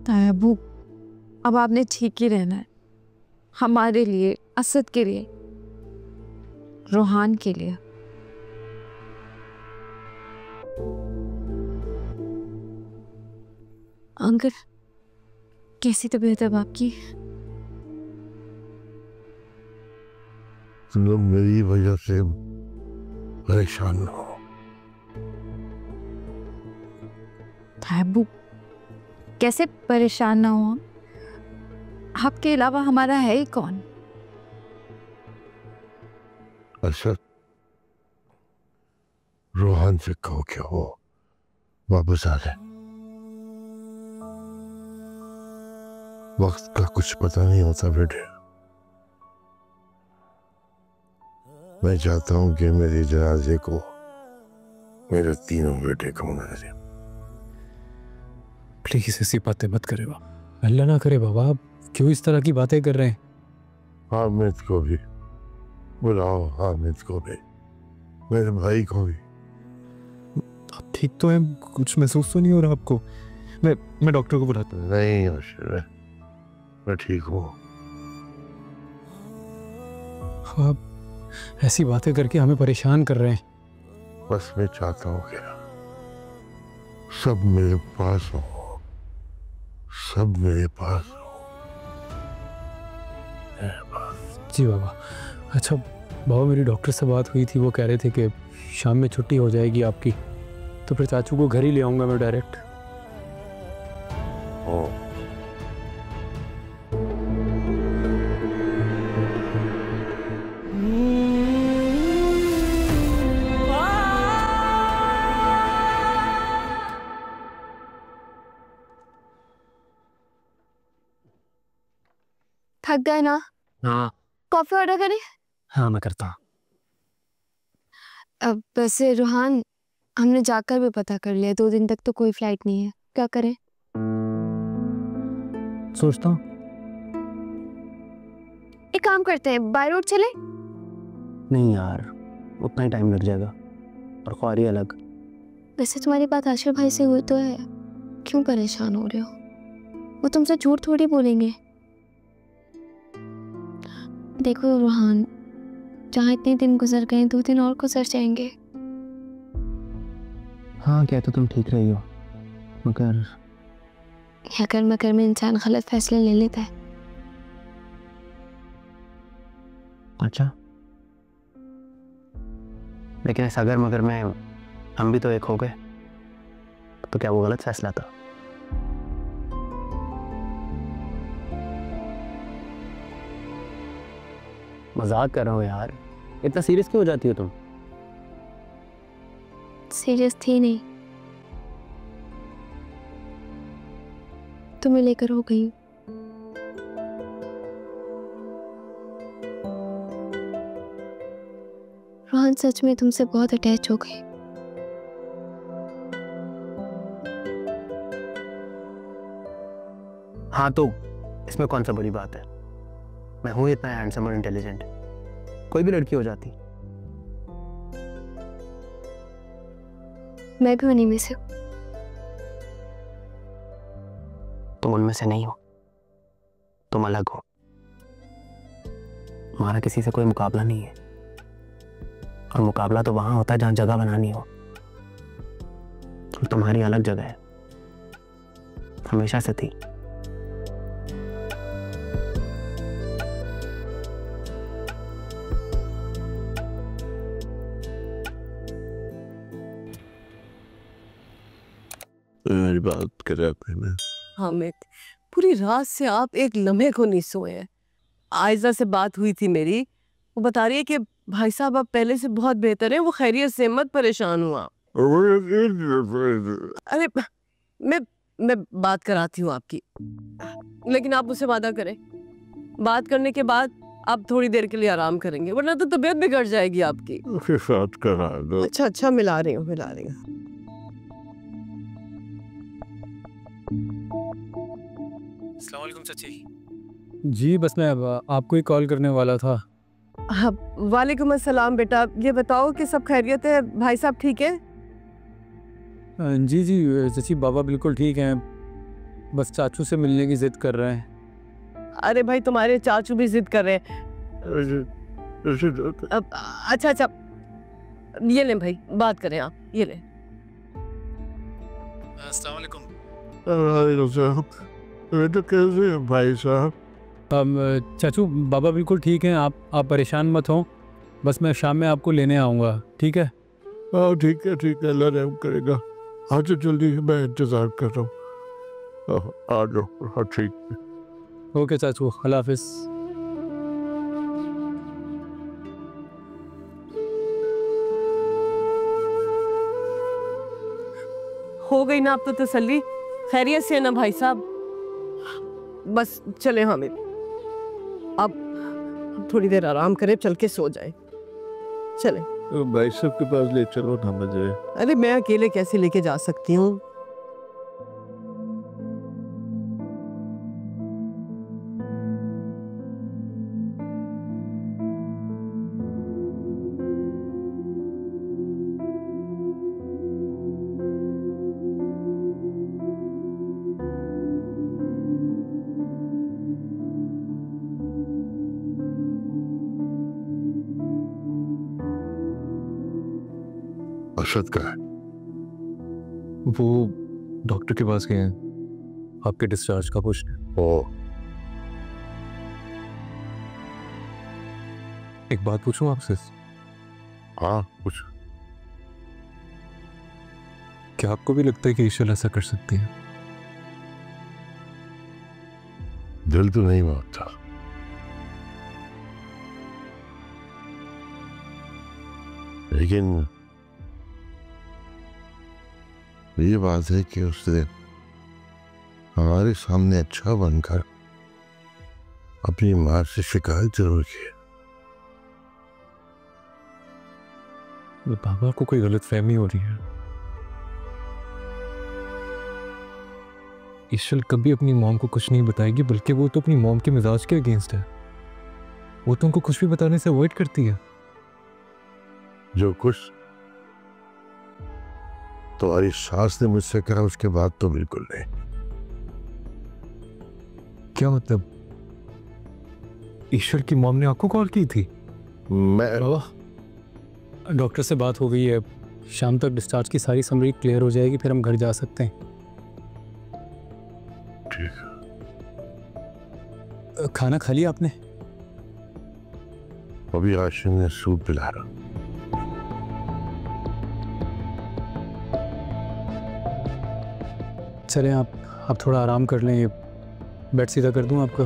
अबू, अब आपने ठीक ही रहना है, हमारे लिए, असद के लिए, रोहान के लिए। अंकल, कैसी तबीयत है आपकी? तुम लोग मेरी वजह से परेशान न हो। अबू, कैसे परेशान ना हो? आपके अलावा हमारा है ही कौन? असद, रोहान से कहो क्या हो वापस आ जाए। वक्त का कुछ पता नहीं होता बेटे। मैं चाहता हूं कि मेरे जनाजे को मेरे तीनों बेटे को मना दे। प्लीज ऐसी बातें मत करे बाबा, अल्लाह ना करे बाबा, आप क्यों इस तरह की बातें कर रहे हैं? हामिद को भी बुलाओ, हामिद को भी, मेरे भाई को भी। आप ठीक तो हैं? कुछ महसूस तो नहीं हो रहा आपको? मैं डॉक्टर को बुलाता हूं। नहीं आशिर, मैं ठीक हूँ। आप ऐसी बातें करके हमें परेशान कर रहे हैं। बस मैं चाहता हूँ कि सब मेरे पास हो, सब मेरे पास हो। जी बाबा। अच्छा बाबा, मेरी डॉक्टर से बात हुई थी, वो कह रहे थे कि शाम में छुट्टी हो जाएगी आपकी, तो फिर चाचू को घर ही ले आऊँगा मैं डायरेक्ट। थक गए ना? हाँ। कॉफी ऑर्डर करें? हाँ मैं करता हूँ। अब वैसे रोहान, हमने जाकर भी पता कर लिया, 2 दिन तक तो कोई फ्लाइट नहीं है, क्या करें? सोचता हूँ एक काम करते हैं, बाय रोड चले? नहीं यार, उतना ही टाइम लग जाएगा और ख्वारी अलग। वैसे तुम्हारी बात आशिर भाई से हुई तो है, क्यों परेशान हो रहे हो? वो तुमसे झूठ थोड़ी बोलेंगे। देखो रोहान, जहाँ इतने दिन गुजर गए, 2 दिन और गुजर जाएंगे। हाँ क्या तो तुम ठीक रही हो, मगर अगर मगर में इंसान गलत फैसले ले लेता है। अच्छा, लेकिन इस अगर मगर में हम भी तो एक हो गए, तो क्या वो गलत फैसला था? मजाक कर रहा हूँ यार, इतना सीरियस क्यों हो जाती हो तुम? सीरियस थी नहीं, तुम्हें लेकर हो गई। रोहन सच में तुमसे बहुत अटैच हो गई। हाँ तो इसमें कौन सा बड़ी बात है? मैं हूं इतना हैंडसम और इंटेलिजेंट, कोई भी लड़की हो जाती। मैं भी उन्हीं में से हूँ। तुम उनमें से नहीं हो, तुम अलग हो। हमारा किसी से कोई मुकाबला नहीं है, और मुकाबला तो वहां होता है जहां जगह बनानी हो। तुम्हारी अलग जगह है, हमेशा से थी। मेरी बात करे आपने? हामिद, पूरी रात से आप एक लम्हे को नहीं सोए हैं। आयजा से बात हुई थी मेरी, वो बता रही है कि भाई साहब अब पहले से बहुत बेहतर है, वो खैरियत से, मत परेशान हुआ। अरे मैं बात कराती हूँ आपकी, लेकिन आप मुझसे वादा करें, बात करने के बाद आप थोड़ी देर के लिए आराम करेंगे, वरना तो तबीयत बिगड़ जाएगी आपकी। बात करा दो। अच्छा मिला रही हूँ। अस्सलाम वालेकुम चाची जी, बस मैं आपको ही कॉल करने वाला था। हाँ, वालेकुम अस्सलाम बेटा। ये बताओ कि सब खैरियत है, भाई साहब ठीक है? जी चाची, बाबा बिल्कुल ठीक हैं। बस चाचू से मिलने की जिद कर रहे हैं। अरे भाई तुम्हारे चाचू भी जिद कर रहे हैं। अब अच्छा अच्छा, ये लें भाई, बात करें आप, ये लें। अस्सलाम वालेकुम। बेटा कैसे हैं भाई साहब? चाचू बाबा बिल्कुल ठीक हैं, आप परेशान मत हों, बस मैं शाम में आपको लेने आऊँगा, ठीक है? हाँ ठीक है, अल्लाह रहम करेगा। आ जाओ जल्दी, मैं इंतज़ार कर रहा हूँ। आ जाओ। हाँ ठीक है। ओके चाचू, अल्लाह हाफिज़। हो गई ना अब तो तसल्ली? खैरियत से है ना भाई साहब? बस चले हामिद, अब थोड़ी देर आराम करें, चल के सो जाए। चले। भाई साहब के पास ले चलो ना मुझे। अरे मैं अकेले कैसे लेके जा सकती हूँ? अरशद का है? वो डॉक्टर के पास गए हैं आपके डिस्चार्ज का पूछने। ओ, एक बात पूछूं आपसे? हाँ कुछ। क्या आपको भी लगता है कि ईश्वर ऐसा कर सकती है? दिल तो नहीं मानता, लेकिन ये बात है कि उसने हमारे सामने अच्छा बनकर अपनी माँ से शिकायत जरूर की। बाबा को कोई गलतफहमी हो रही है। ईश्वर कभी अपनी मॉम को कुछ नहीं बताएगी, बल्कि वो तो अपनी मॉम के मिजाज के अगेंस्ट है। वो तो उनको कुछ भी बताने से अवॉइड करती है। जो कुछ तुम्हारी सास ने मुझसे कहा उसके बाद तो बिल्कुल नहीं। क्या मतलब? ईश्वर की मॉम ने आपको कॉल की थी? मैं बाबा डॉक्टर से बात हो गई है, शाम तक डिस्चार्ज की सारी समरी क्लियर हो जाएगी, फिर हम घर जा सकते हैं। ठीक है। खाना खा लिया आपने? अभी आशिक ने सूप पिला रहा। चलें आप थोड़ा आराम कर लें, बेड सीधा कर दूं आपको?